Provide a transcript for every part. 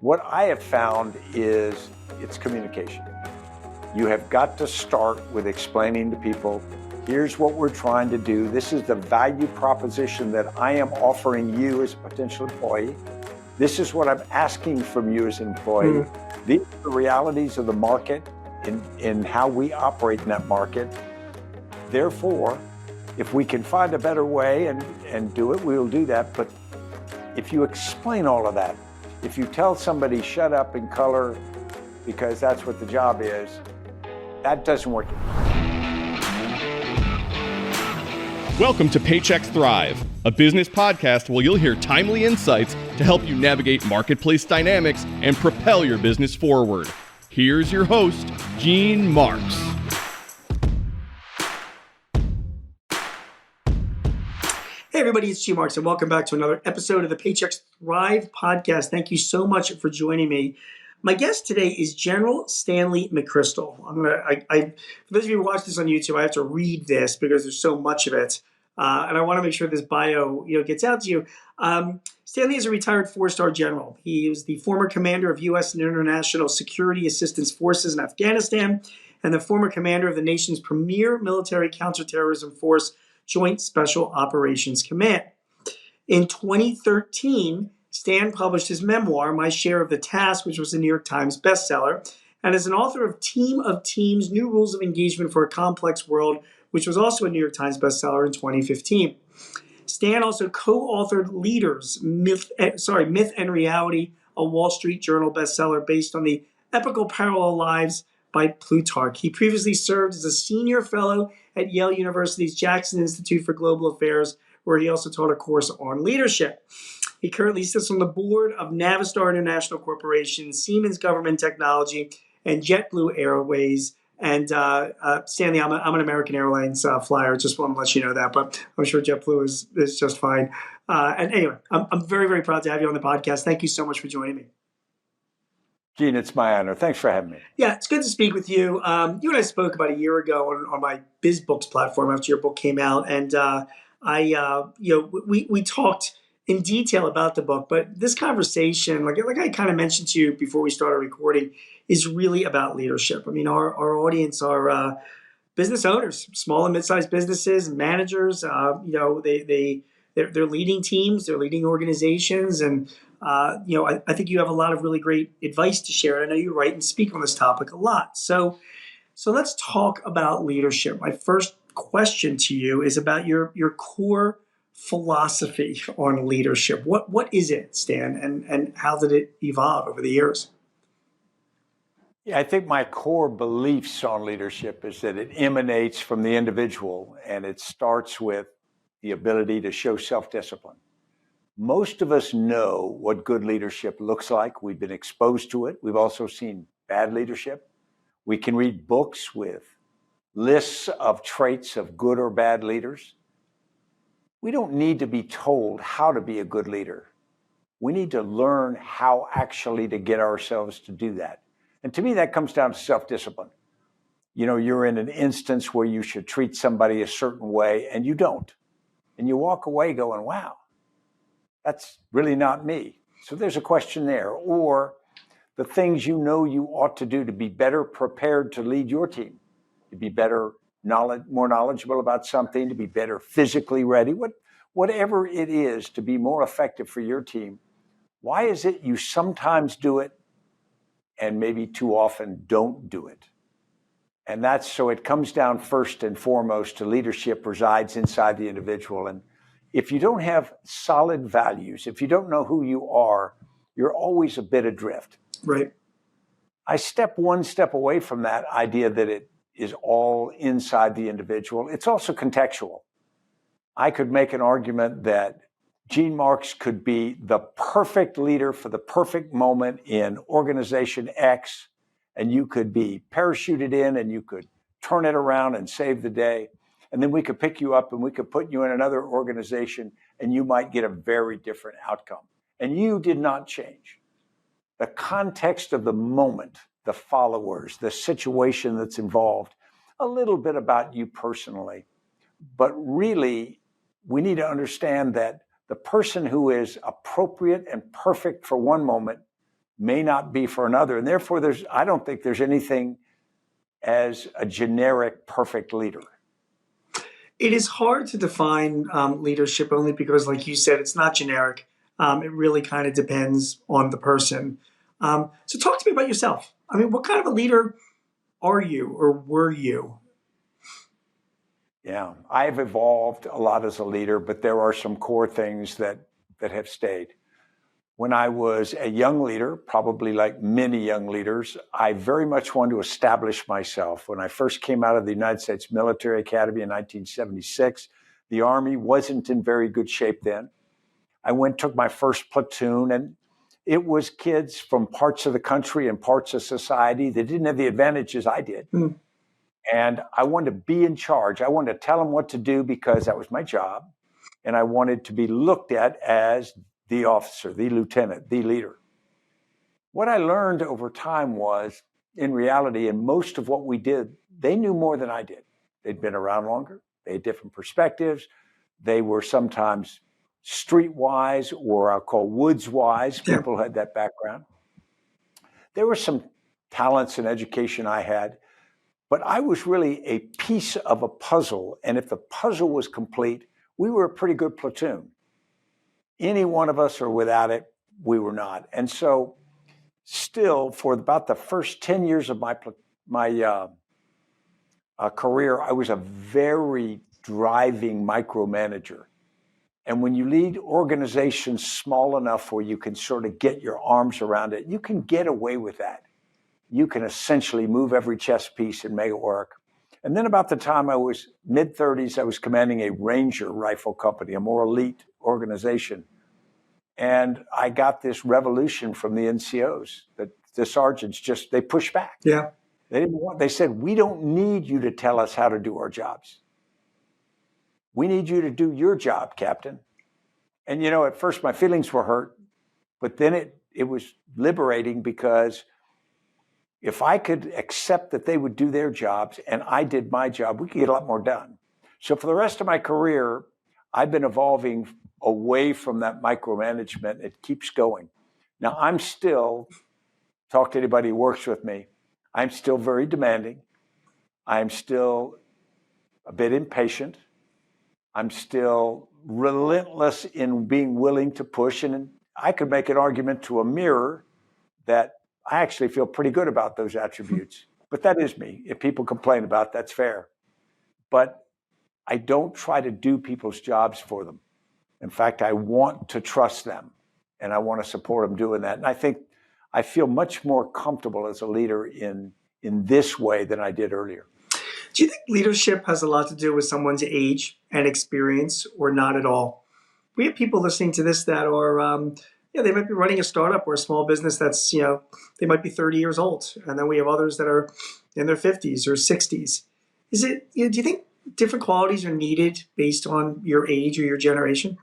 What I have found is it's communication. You have got to start with explaining to people, here's what we're trying to do. This is the value proposition that I am offering you as a potential employee. This is what I'm asking from you as an employee. These are the realities of the market in how we operate in that market. Therefore, if we can find a better way and do it, we will do that. But if you explain all of that, if you tell somebody shut up in color because that's what the job is, that doesn't work. Welcome to Paychex Thrive, a business podcast where you'll hear timely insights to help you navigate marketplace dynamics and propel your business forward. Here's your host, Gene Marks. Hey everybody, it's Gene Marks and welcome back to another episode of the Paychex Thrive podcast. Thank you so much for joining me. My guest today is General Stanley McChrystal. For those of you who watch this on YouTube, I have to read this because there's so much of it, and I want to make sure this bio gets out to you. Stanley is a retired four-star general. He was the former commander of U.S. and international security assistance forces in Afghanistan, and the former commander of the nation's premier military counterterrorism force, Joint Special Operations Command. In 2013, Stan published his memoir, My Share of the Task, which was a New York Times bestseller, and is an author of Team of Teams, New Rules of Engagement for a Complex World, which was also a New York Times bestseller in 2015. Stan also co-authored Leaders, Myth and Reality, a Wall Street Journal bestseller based on the epical parallel lives by Plutarch. He previously served as a senior fellow at Yale University's Jackson Institute for Global Affairs, where he also taught a course on leadership. He currently sits on the board of Navistar International Corporation, Siemens Government Technology, and JetBlue Airways. And Stanley, I'm an American Airlines flyer. Just want to let you know that, but I'm sure JetBlue is just fine. And anyway, I'm very, very proud to have you on the podcast. Thank you so much for joining me. Gene, it's my honor. Thanks for having me. Yeah, it's good to speak with you. You and I spoke about a year ago on my BizBooks platform after your book came out, and we talked in detail about the book. But this conversation, like I kind of mentioned to you before we started recording, is really about leadership. I mean, our audience are business owners, small and mid-sized businesses, and managers. They're leading teams, they're leading organizations, and I think you have a lot of really great advice to share. I know you write and speak on this topic a lot. So let's talk about leadership. My first question to you is about your core philosophy on leadership. What is it, Stan, and how did it evolve over the years? Yeah, I think my core beliefs on leadership is that it emanates from the individual, and it starts with the ability to show self-discipline. Most of us know what good leadership looks like. We've been exposed to it. We've also seen bad leadership. We can read books with lists of traits of good or bad leaders. We don't need to be told how to be a good leader. We need to learn how actually to get ourselves to do that. And to me, that comes down to self-discipline. You're in an instance where you should treat somebody a certain way and you don't. And you walk away going, wow, that's really not me. So there's a question there. Or the things you ought to do to be better prepared to lead your team, to be more knowledgeable about something, to be better physically ready, whatever it is to be more effective for your team. Why is it you sometimes do it and maybe too often don't do it? And so it comes down first and foremost to leadership resides inside the individual. And if you don't have solid values, if you don't know who you are, you're always a bit adrift. Right. I step one step away from that idea that it is all inside the individual. It's also contextual. I could make an argument that Gene Marks could be the perfect leader for the perfect moment in organization X, and you could be parachuted in and you could turn it around and save the day. And then we could pick you up and we could put you in another organization and you might get a very different outcome. And you did not change. The context of the moment, the followers, the situation that's involved, a little bit about you personally. But really, we need to understand that the person who is appropriate and perfect for one moment may not be for another. And therefore, I don't think there's anything as a generic perfect leader. It is hard to define leadership only because, like you said, it's not generic. It really kind of depends on the person. So talk to me about yourself. I mean, what kind of a leader are you or were you? Yeah, I've evolved a lot as a leader, but there are some core things that have stayed. When I was a young leader, probably like many young leaders, I very much wanted to establish myself. When I first came out of the United States Military Academy in 1976, the Army wasn't in very good shape then. I took my first platoon, and it was kids from parts of the country and parts of society that didn't have the advantages I did. Mm. And I wanted to be in charge. I wanted to tell them what to do because that was my job. And I wanted to be looked at as the officer, the lieutenant, the leader. What I learned over time was, in reality, in most of what we did, they knew more than I did. They'd been around longer. They had different perspectives. They were sometimes streetwise, or I'll call woods-wise. People had that background. There were some talents and education I had, but I was really a piece of a puzzle. And if the puzzle was complete, we were a pretty good platoon. Any one of us or without it, we were not. And so still, for about the first 10 years of my career, I was a very driving micromanager. And when you lead organizations small enough where you can sort of get your arms around it, you can get away with that. You can essentially move every chess piece and make it work. And then about the time I was mid-30s, I was commanding a Ranger rifle company, a more elite organization. And I got this revolution from the NCOs that the sergeants they pushed back. Yeah. They said, we don't need you to tell us how to do our jobs. We need you to do your job, Captain. And, at first my feelings were hurt, but then it was liberating because if I could accept that they would do their jobs and I did my job, we could get a lot more done. So for the rest of my career, I've been evolving away from that micromanagement. It keeps going. Now, I'm still, talk to anybody who works with me, I'm still very demanding. I'm still a bit impatient. I'm still relentless in being willing to push. And I could make an argument to a mirror that I actually feel pretty good about those attributes. But that is me. If people complain about it, that's fair. But I don't try to do people's jobs for them. In fact, I want to trust them and I want to support them doing that. And I think I feel much more comfortable as a leader in this way than I did earlier. Do you think leadership has a lot to do with someone's age and experience, or not at all? We have people listening to this that are, they might be running a startup or a small business that's, they might be 30 years old. And then we have others that are in their 50s or 60s. Do you think different qualities are needed based on your age or your generation?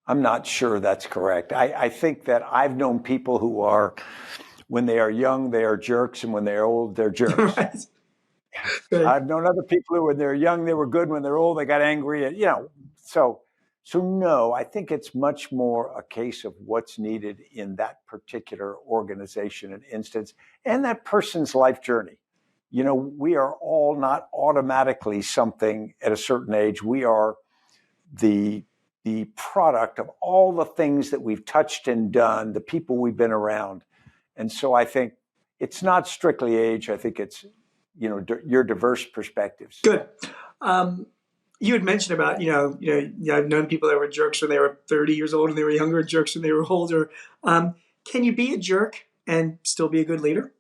I'm not sure that's correct. I think that I've known people who are, when they are young, they are jerks, and when they're old, they're jerks. Right. I've known other people who, when they're young, they were good. When they're old, they got angry. And, so no, I think it's much more a case of what's needed in that particular organization and instance and that person's life journey. We are all not automatically something at a certain age. We are the product of all the things that we've touched and done, the people we've been around. And so I think it's not strictly age. I think it's, your diverse perspectives. Good. You had mentioned about, I've known people that were jerks when they were 30 years old and they were younger, and jerks when they were older. Can you be a jerk and still be a good leader?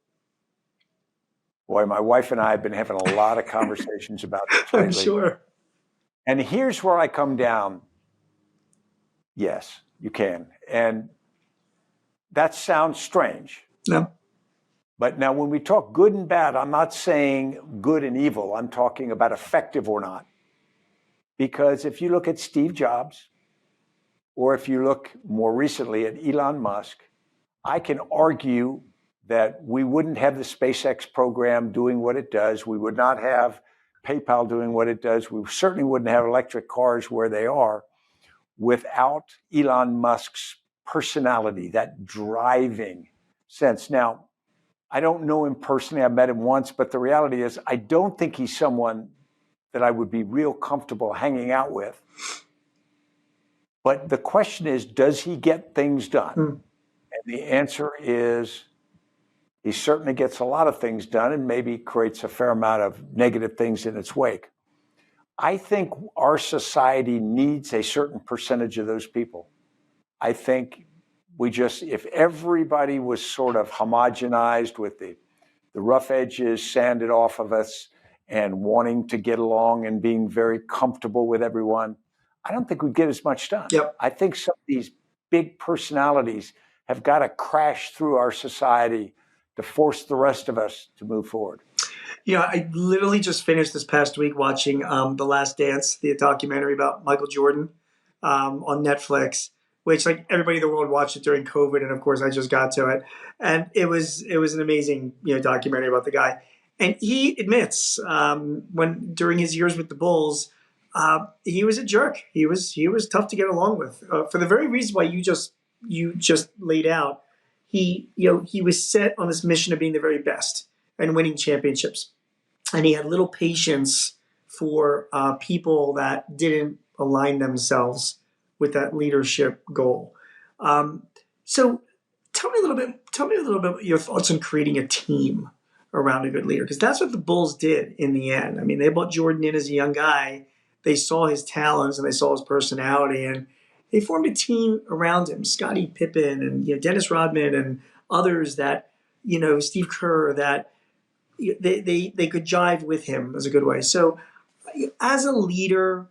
Boy, my wife and I have been having a lot of conversations about this lately. I'm sure. And here's where I come down. Yes, you can. And that sounds strange. No. But now when we talk good and bad, I'm not saying good and evil. I'm talking about effective or not. Because if you look at Steve Jobs, or if you look more recently at Elon Musk, I can argue that we wouldn't have the SpaceX program doing what it does. We would not have PayPal doing what it does. We certainly wouldn't have electric cars where they are without Elon Musk's personality, that driving sense. Now, I don't know him personally. I met him once, but the reality is I don't think he's someone that I would be real comfortable hanging out with. But the question is, does he get things done? And the answer is he certainly gets a lot of things done and maybe creates a fair amount of negative things in its wake. I think our society needs a certain percentage of those people. I think if everybody was sort of homogenized with the rough edges sanded off of us and wanting to get along and being very comfortable with everyone, I don't think we'd get as much done. Yep. I think some of these big personalities have got to crash through our society to force the rest of us to move forward. Yeah, I literally just finished this past week watching The Last Dance, the documentary about Michael Jordan on Netflix, which like everybody in the world watched it during COVID, and of course I just got to it, and it was an amazing documentary about the guy, and he admits when during his years with the Bulls, he was a jerk. He was tough to get along with for the very reason why you just laid out. He was set on this mission of being the very best and winning championships. And he had little patience for people that didn't align themselves with that leadership goal. So tell me a little bit about your thoughts on creating a team around a good leader, because that's what the Bulls did in the end. I mean, they brought Jordan in as a young guy. They saw his talents and they saw his personality, and they formed a team around him. Scottie Pippen and Dennis Rodman and others that Steve Kerr, that they could jive with him as a good way. So as a leader,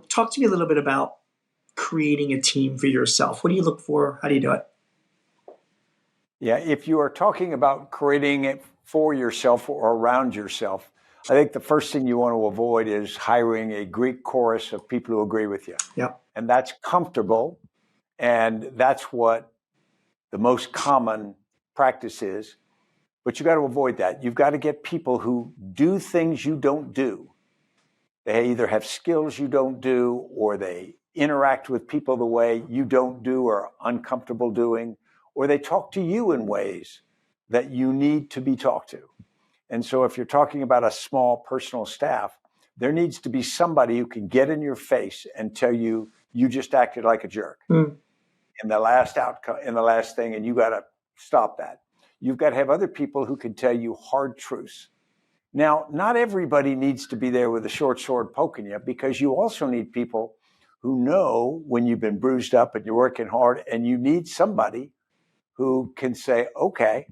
talk to me a little bit about creating a team for yourself. What do you look for? How do you do it? Yeah, if you are talking about creating it for yourself or around yourself, I think the first thing you want to avoid is hiring a Greek chorus of people who agree with you. Yeah. And that's comfortable. And that's what the most common practice is. But you got to avoid that. You've got to get people who do things you don't do. They either have skills you don't do, or they interact with people the way you don't do or are uncomfortable doing, or they talk to you in ways that you need to be talked to. And so if you're talking about a small personal staff, there needs to be somebody who can get in your face and tell you, you just acted like a jerk in the last outcome, in the last thing, and you got to stop that. You've got to have other people who can tell you hard truths. Now, not everybody needs to be there with a short sword poking you, because you also need people who know when you've been bruised up and you're working hard, and you need somebody who can say, okay,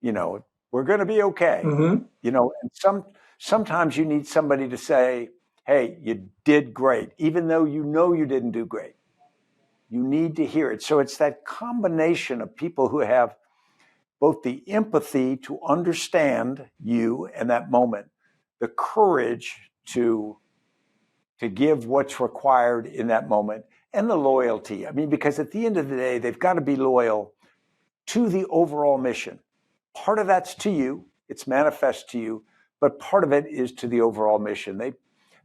we're going to be okay. Mm-hmm. And sometimes you need somebody to say, hey, you did great, even though you didn't do great. You need to hear it. So it's that combination of people who have both the empathy to understand you in that moment, the courage to give what's required in that moment, and the loyalty. I mean, because at the end of the day, they've got to be loyal to the overall mission. Part of that's to you, it's manifest to you, but part of it is to the overall mission.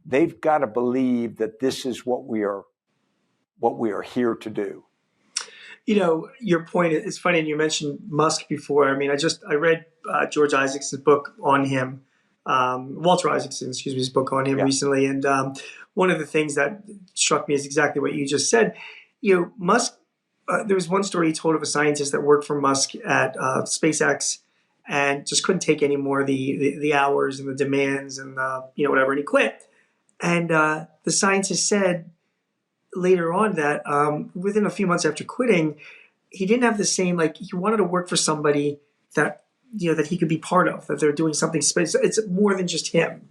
They've got to believe that this is what we are here to do. Your point is funny, and you mentioned Musk before. I mean, I read George Isaacson's book on him, Walter Isaacson, his book on him recently. And one of the things that struck me is exactly what you just said. Musk, there was one story he told of a scientist that worked for Musk at SpaceX and just couldn't take any more of the hours and the demands and whatever, and he quit. And the scientist said later on that within a few months after quitting, he didn't have the same, he wanted to work for somebody that that he could be part of, that they're doing something special. It's more than just him,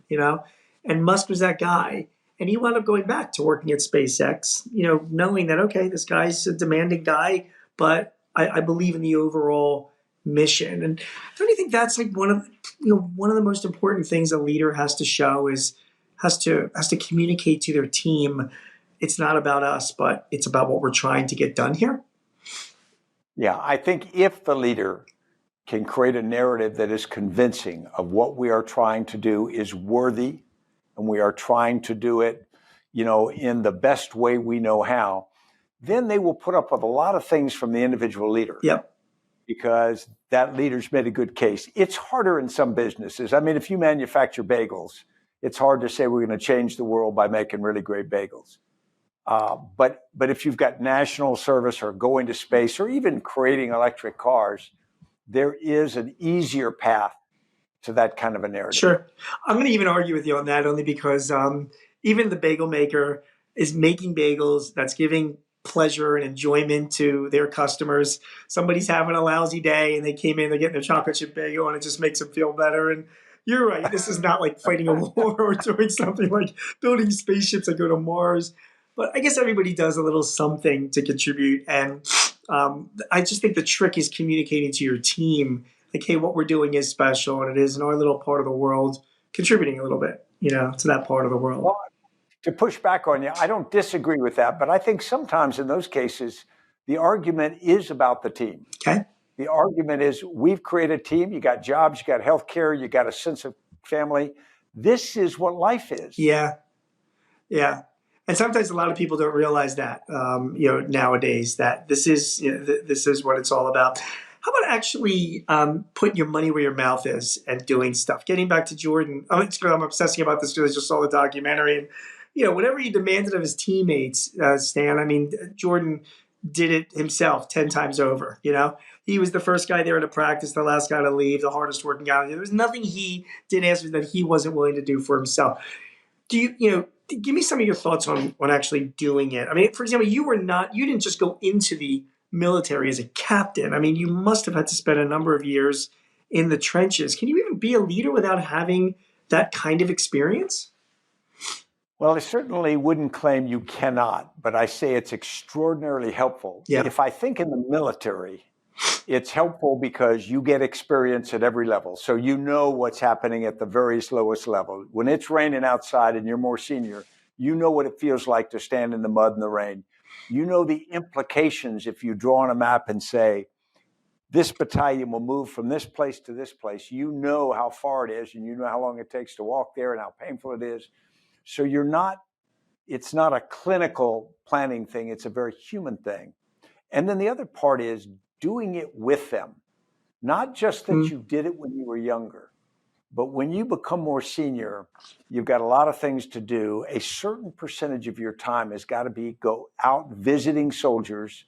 and Musk was that guy. And he wound up going back to working at SpaceX, knowing that, okay, this guy's a demanding guy, but I believe in the overall mission. And don't you think that's one of the most important things a leader has to show has to communicate to their team? It's not about us, but it's about what we're trying to get done here. Yeah, I think if the leader can create a narrative that is convincing of what we are trying to do is worthy, and we are trying to do it, in the best way we know how, then they will put up with a lot of things from the individual leader. Yep. Because that leader's made a good case. It's harder in some businesses. I mean, if you manufacture bagels, it's hard to say we're going to change the world by making really great bagels. But if you've got national service or going to space or even creating electric cars, there is an easier path to that kind of a narrative. Sure. I'm going to even argue with you on that only because even the bagel maker is making bagels that's giving pleasure and enjoyment to their customers. Somebody's having a lousy day and they came in, they're getting their chocolate chip bagel and it just makes them feel better. And you're right. This is not like fighting a war or doing something like building spaceships that go to Mars. But I guess everybody does a little something to contribute. And I just think the trick is communicating to your team, like, hey, what we're doing is special and it is in our little part of the world, contributing a little bit, to that part of the world. Well, to push back on you, I don't disagree with that, but I think sometimes in those cases, the argument is about the team. Okay. The argument is we've created a team, you got jobs, you got healthcare, you got a sense of family. This is what life is. Yeah. Yeah. And sometimes a lot of people don't realize that, nowadays, that this is what it's all about. How about actually putting your money where your mouth is and doing stuff? Getting back to Jordan, I'm obsessing about this because I just saw the documentary. And, whatever he demanded of his teammates, Stan, I mean, Jordan did it himself 10 times over, He was the first guy there to practice, the last guy to leave, the hardest working guy. There was nothing he did answer that he wasn't willing to do for himself. Do you give me some of your thoughts on actually doing it? I mean, for example, you didn't just go into the military as a captain. I mean, you must have had to spend a number of years in the trenches. Can you even be a leader without having that kind of experience? Well, I certainly wouldn't claim you cannot, but I say it's extraordinarily helpful. Yeah. If I think in the military, it's helpful because you get experience at every level. So you know what's happening at the very lowest level. When it's raining outside and you're more senior, you know what it feels like to stand in the mud and the rain. You know the implications if you draw on a map and say, this battalion will move from this place to this place. You know how far it is and you know how long it takes to walk there and how painful it is. So it's not a clinical planning thing. It's a very human thing. And then the other part is doing it with them. Not just that you did it when you were younger, but when you become more senior, you've got a lot of things to do. A certain percentage of your time has got to go out visiting soldiers,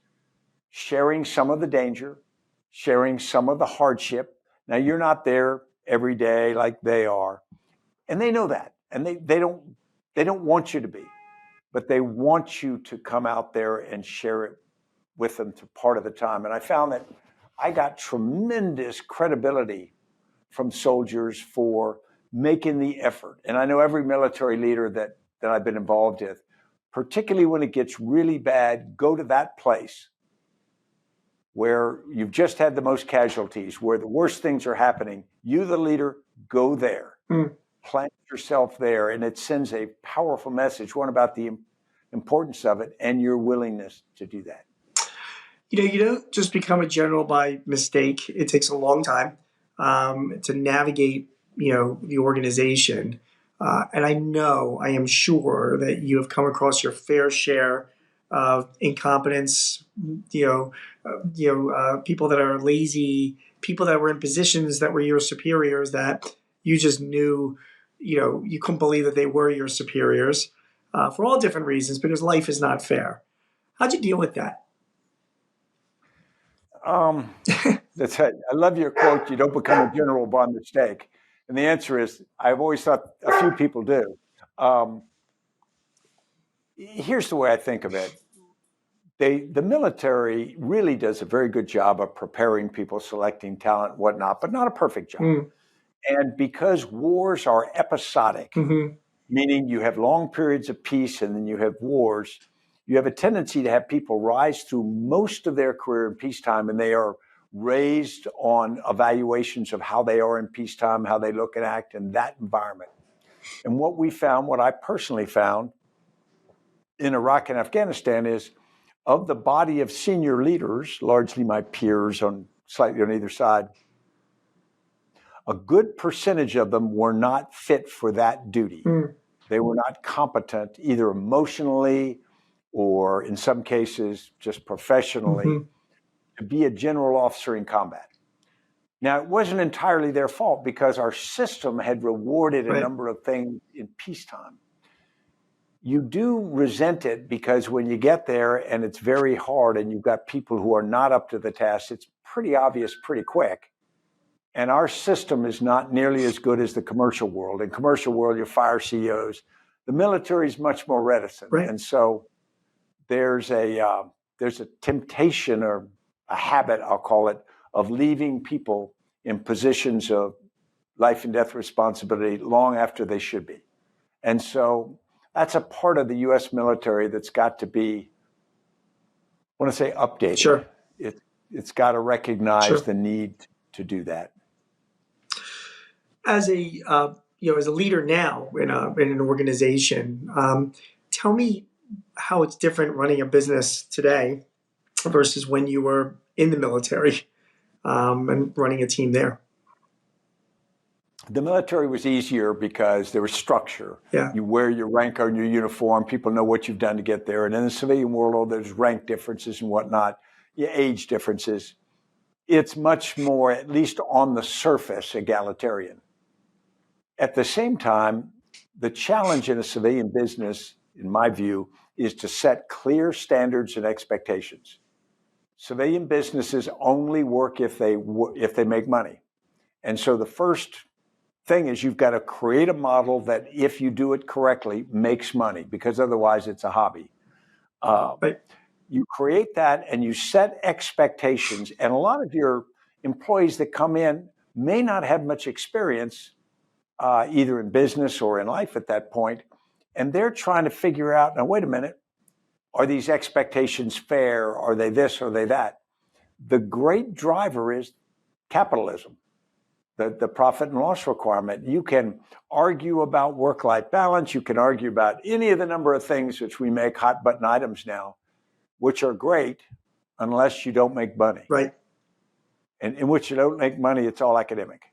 sharing some of the danger, sharing some of the hardship. Now, you're not there every day like they are. And they know that. And they don't want you to be, but they want you to come out there and share it with them to part of the time. And I found that I got tremendous credibility from soldiers for making the effort. And I know every military leader that I've been involved with, particularly when it gets really bad, go to that place where you've just had the most casualties, where the worst things are happening. You, the leader, go there. Plant yourself there, and it sends a powerful message, one about the importance of it and your willingness to do that. You don't just become a general by mistake. It takes a long time to navigate, the organization. And I am sure that you have come across your fair share of incompetence, people that are lazy, people that were in positions that were your superiors that you just knew, you couldn't believe that they were your superiors for all different reasons because life is not fair. How'd you deal with that? That's it. I love your quote, you don't become a general by mistake. And the answer is, I've always thought a few people do. Here's the way I think of it. The military really does a very good job of preparing people, selecting talent, whatnot, but not a perfect job. And because wars are episodic, meaning you have long periods of peace and then you have wars, you have a tendency to have people rise through most of their career in peacetime, and they are raised on evaluations of how they are in peacetime, how they look and act in that environment. And what I personally found in Iraq and Afghanistan is, of the body of senior leaders, largely my peers slightly on either side, a good percentage of them were not fit for that duty. They were not competent either emotionally or in some cases, just professionally, Mhm. to be a general officer in combat. Now, it wasn't entirely their fault because our system had rewarded a Right. number of things in peacetime. You do resent it because when you get there and it's very hard and you've got people who are not up to the task, it's pretty obvious pretty quick. And our system is not nearly as good as the commercial world. In commercial world, you fire CEOs. The military is much more reticent. Right. And so there's a temptation or a habit, I'll call it, of leaving people in positions of life and death responsibility long after they should be. And so that's a part of the U.S. military that's got to be, I want to say, updated. Sure. It's got to recognize Sure. the need to do that. As a as a leader now in an organization, tell me how it's different running a business today versus when you were in the military and running a team there. The military was easier because there was structure. Yeah. You wear your rank on your uniform. People know what you've done to get there. And in the civilian world, there's rank differences and whatnot, age differences. It's much more, at least on the surface, egalitarian. At the same time, the challenge in a civilian business, in my view, is to set clear standards and expectations. Civilian businesses only work if they make money. And so the first thing is you've got to create a model that, if you do it correctly, makes money, because otherwise it's a hobby. Right. You create that and you set expectations. And a lot of your employees that come in may not have much experience either in business or in life at that point. And they're trying to figure out, now, wait a minute, are these expectations fair? Are they this? Are they that? The great driver is capitalism, the profit and loss requirement. You can argue about work-life balance. You can argue about any of the number of things which we make hot button items now, which are great unless you don't make money. Right. And in which you don't make money, it's all academic.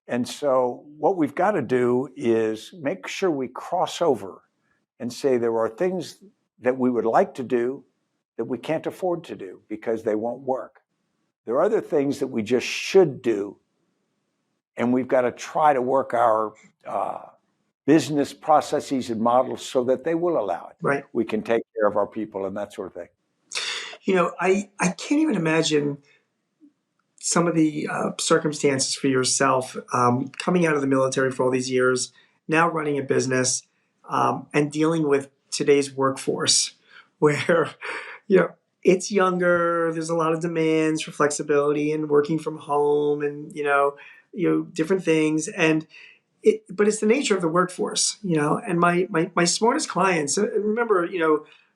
And so what we've got to do is make sure we cross over and say there are things that we would like to do that we can't afford to do because they won't work. There are other things that we just should do, and we've got to try to work our business processes and models so that they will allow it. Right. We can take care of our people and that sort of thing. I can't even imagine some of the circumstances for yourself coming out of the military for all these years, now running a business and dealing with today's workforce where, it's younger. There's a lot of demands for flexibility and working from home and, different things. But it's the nature of the workforce, and my smartest clients, remember,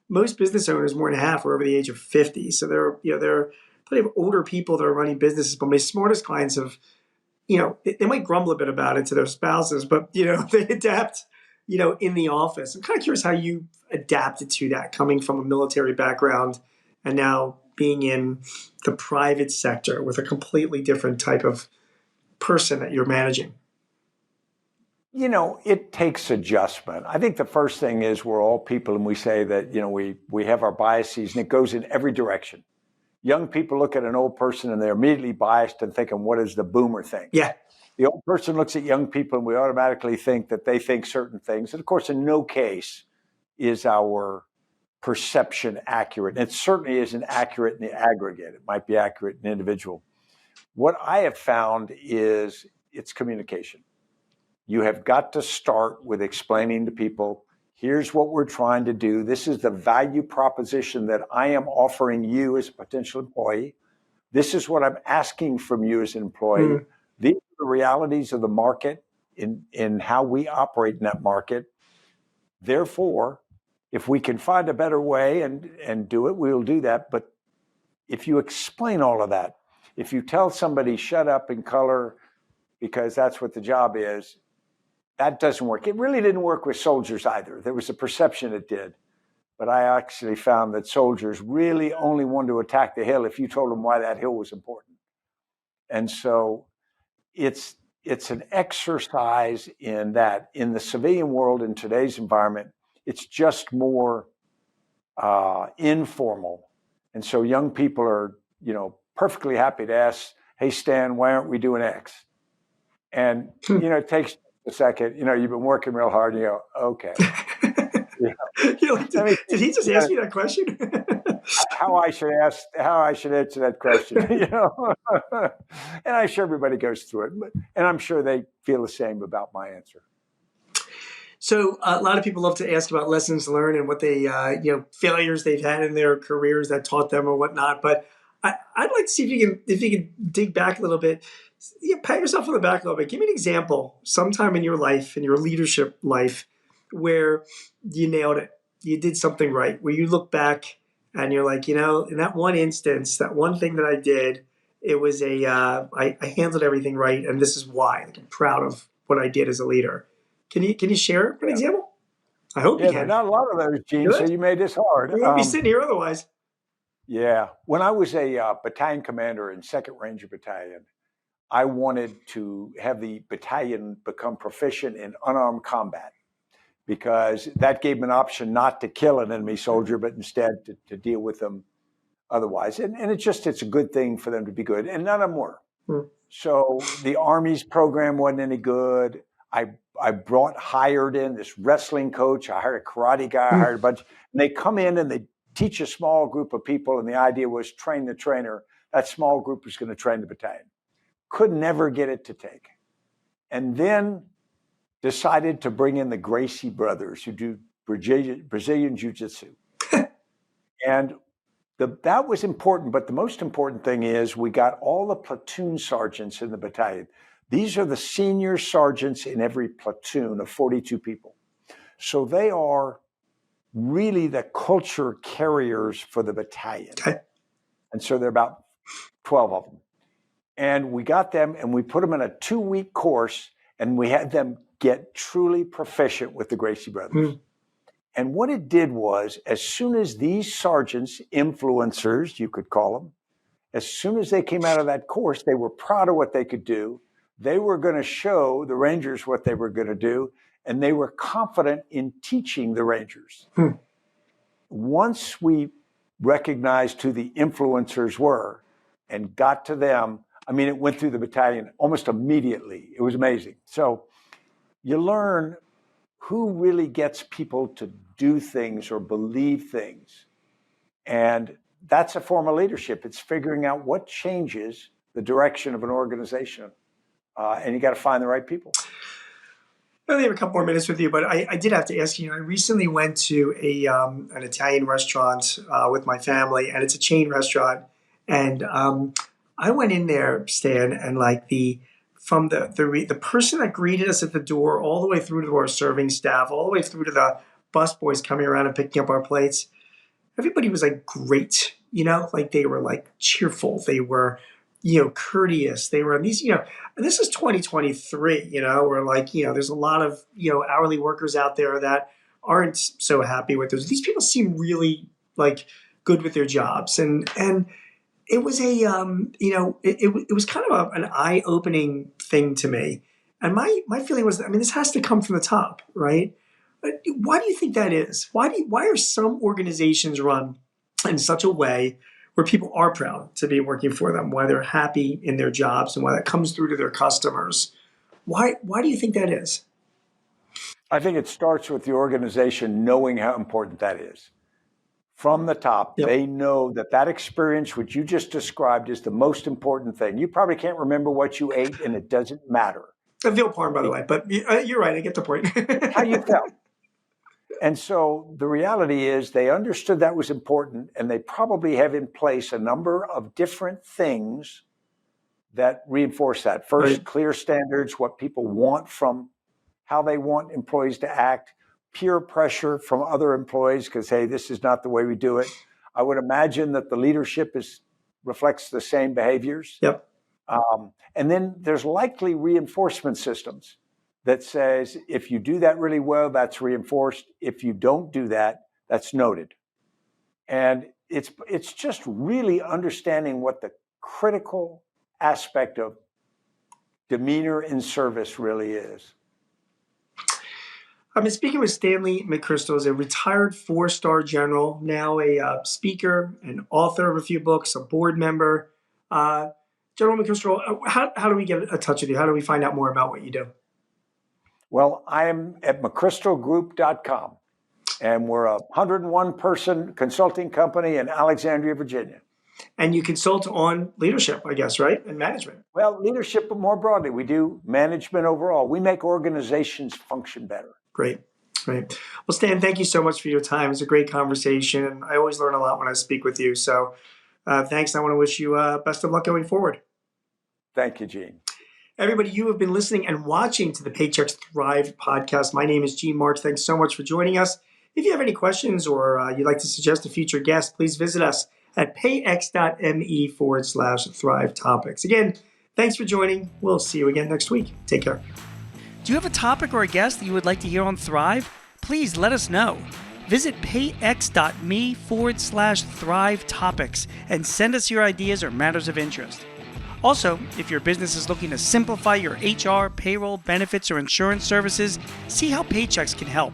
most business owners more than half are over the age of 50. So there are plenty of older people that are running businesses, but my smartest clients have, they might grumble a bit about it to their spouses, but, they adapt, in the office. I'm kind of curious how you adapted to that, coming from a military background and now being in the private sector with a completely different type of person that you're managing. It takes adjustment. I think the first thing is we're all people, and we say that, we have our biases, and it goes in every direction. Young people look at an old person and they're immediately biased and thinking, what does the boomer think? Yeah. The old person looks at young people and we automatically think that they think certain things. And of course, in no case is our perception accurate. And it certainly isn't accurate in the aggregate. It might be accurate in the individual. What I have found is it's communication. You have got to start with explaining to people, here's what we're trying to do. This is the value proposition that I am offering you as a potential employee. This is what I'm asking from you as an employee. These are the realities of the market in how we operate in that market. Therefore, if we can find a better way and do it, we'll do that. But if you explain all of that, if you tell somebody, shut up and color because that's what the job is, that doesn't work. It really didn't work with soldiers either. There was a perception it did. But I actually found that soldiers really only wanted to attack the hill if you told them why that hill was important. And so it's an exercise in that. In the civilian world, in today's environment, it's just more informal. And so young people are, perfectly happy to ask, hey, Stan, why aren't we doing X? And, it takes a second, you've been working real hard and you go, okay. Did he just ask me that question? how I should answer that question, and I'm sure everybody goes through it, and I'm sure they feel the same about my answer. So a lot of people love to ask about lessons learned and what they, failures they've had in their careers that taught them or whatnot. But I'd like to see if you can dig back a little bit. Pat yourself on the back a little bit. Give me an example, sometime in your life, in your leadership life, where you nailed it. You did something right. Where you look back and you're like, in that one instance, that one thing that I did, it was I handled everything right, and this is why. Like, I'm proud of what I did as a leader. Can you share an example? I hope you can. There are not a lot of those, Gene, so you made this hard. We won't be sitting here otherwise. Yeah. When I was a battalion commander in 2nd Ranger Battalion, I wanted to have the battalion become proficient in unarmed combat because that gave them an option not to kill an enemy soldier, but instead to deal with them otherwise. And it's a good thing for them to be good. And none of them were. So the Army's program wasn't any good. I hired in this wrestling coach. I hired a karate guy. I hired a bunch. And they come in and they teach a small group of people. And the idea was train the trainer. That small group was going to train the battalion. Could never get it to take. And then decided to bring in the Gracie brothers who do Brazilian Jiu-Jitsu. And that was important. But the most important thing is we got all the platoon sergeants in the battalion. These are the senior sergeants in every platoon of 42 people. So they are really the culture carriers for the battalion. Okay. And so there are about 12 of them. And we got them and we put them in a 2-week course and we had them get truly proficient with the Gracie brothers. And what it did was, as soon as these sergeants, influencers, you could call them, as soon as they came out of that course, they were proud of what they could do. They were going to show the Rangers what they were going to do, and they were confident in teaching the Rangers. Once we recognized who the influencers were and got to them, it went through the battalion almost immediately. It was amazing. So you learn who really gets people to do things or believe things. And that's a form of leadership. It's figuring out what changes the direction of an organization. And you got to find the right people. I only have a couple more minutes with you, but I did have to ask you. I recently went to an Italian restaurant with my family, and it's a chain restaurant. And I went in there, Stan, and from the person that greeted us at the door, all the way through to our serving staff, all the way through to the busboys coming around and picking up our plates, everybody was great. They were cheerful. They were courteous. They were these, and this is 2023, where there's a lot of, hourly workers out there that aren't so happy with those. These people seem really good with their jobs. And it was it was kind of an eye-opening thing to me. And my feeling was, this has to come from the top, right? But why do you think that is? Why are some organizations run in such a way where people are proud to be working for them, why they're happy in their jobs, and why that comes through to their customers? Why do you think that is? I think it starts with the organization knowing how important that is. From the top, yep. They know that experience, which you just described, is the most important thing. You probably can't remember what you ate, and it doesn't matter. A veal parm, by the way, but you're right. I get the point. How you felt. And so the reality is they understood that was important, and they probably have in place a number of different things that reinforce that. First, right. Clear standards, what people want from how they want employees to act, peer pressure from other employees because, hey, this is not the way we do it. I would imagine that the leadership reflects the same behaviors. Yep. And then there's likely reinforcement systems that says, if you do that really well, that's reinforced. If you don't do that, that's noted. And it's just really understanding what the critical aspect of demeanor in service really is. I've been speaking with Stanley McChrystal, is a retired 4-star general, now a speaker, an author of a few books, a board member. General McChrystal, how do we get in touch with you? How do we find out more about what you do? Well, I am at mcchrystalgroup.com, and we're a 101-person consulting company in Alexandria, Virginia. And you consult on leadership, I guess, right? And management. Well, leadership, but more broadly, we do management overall. We make organizations function better. Great. Well, Stan, thank you so much for your time. It was a great conversation. I always learn a lot when I speak with you. So thanks. I want to wish you best of luck going forward. Thank you, Gene. Everybody, you have been listening and watching to the Paychex Thrive podcast. My name is Gene Marks. Thanks so much for joining us. If you have any questions or you'd like to suggest a future guest, please visit us at payx.me/Thrive Topics. Again, thanks for joining. We'll see you again next week. Take care. Do you have a topic or a guest that you would like to hear on Thrive? Please let us know. Visit payx.me/Thrive Topics and send us your ideas or matters of interest. Also, if your business is looking to simplify your HR, payroll, benefits, or insurance services, see how Paychex can help.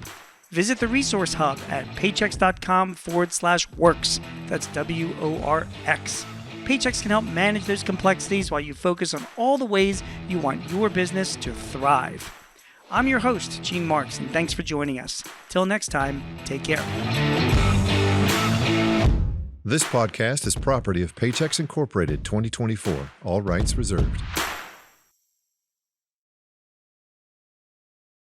Visit the resource hub at paychex.com/works. That's WORX. Paychex can help manage those complexities while you focus on all the ways you want your business to thrive. I'm your host, Gene Marks, and thanks for joining us. Till next time, take care. This podcast is property of Paychex Incorporated 2024. All rights reserved.